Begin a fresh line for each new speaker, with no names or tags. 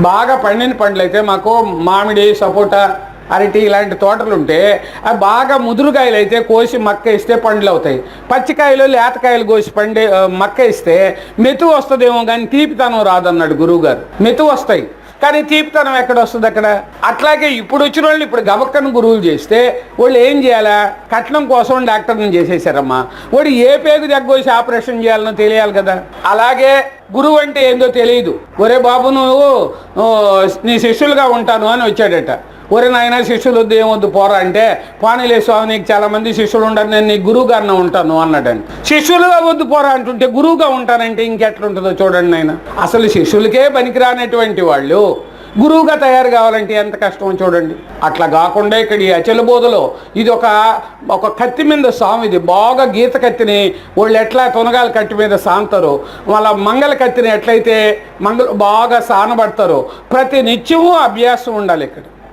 బాగా పండిన పండ్లు అయితే మాకు మామిడి, సపోటా, అరటి ఇలాంటి తోటలు ఉంటే అవి బాగా ముదురుకాయలు అయితే కోసి మక్క ఇస్తే పండ్లు అవుతాయి. పచ్చికాయలు, లేతకాయలు కోసి మక్క ఇస్తే మెతుకు వస్తుందేమో కానీ తీపితనం రాదన్నాడు గురువుగారు. మెతుకు వస్తాయి కానీ తీపితనం ఎక్కడ వస్తుంది అక్కడ. అట్లాగే ఇప్పుడు వచ్చిన వాళ్ళు ఇప్పుడు గబక్కను గురువులు చేస్తే వాళ్ళు ఏం చేయాలా, కట్నం కోసం డాక్టర్ని చేసేసారమ్మా. వాడు ఏ పేగు దగ్గోసి ఆపరేషన్ చేయాలనో తెలియాలి కదా. అలాగే గురువు అంటే ఏందో తెలియదు. ఒరే బాబు నువ్వు నీ శిష్యులుగా ఉంటాను అని వచ్చాడట. ఒరే నాయన శిష్యులు వద్దు, ఏమొద్దు పోరా అంటే, పానీలే స్వామి నీకు చాలా మంది శిష్యులు ఉండరు, నేను నీ గురువుగారిన ఉంటాను అన్నాడండి. శిష్యులుగా వద్దు పోరా అంటుంటే గురువుగా ఉంటానంటే ఇంకెట్లుంటుందో చూడండి నాయన. అసలు శిష్యులకే పనికిరానటువంటి వాళ్ళు గురువుగా తయారు కావాలంటే ఎంత కష్టమో చూడండి. అట్లా కాకుండా ఇక్కడ ఈ అచల బోధలో ఇది ఒక కత్తి మీద సాము. ఇది బాగా గీత కత్తిని వాళ్ళు ఎట్లా తొనగాల కత్తి మీద సాంతారో, వాళ్ళ మంగళ కత్తిని ఎట్లయితే బాగా సానబడతారో ప్రతి నిత్యము అభ్యాసం ఉండాలి ఇక్కడ.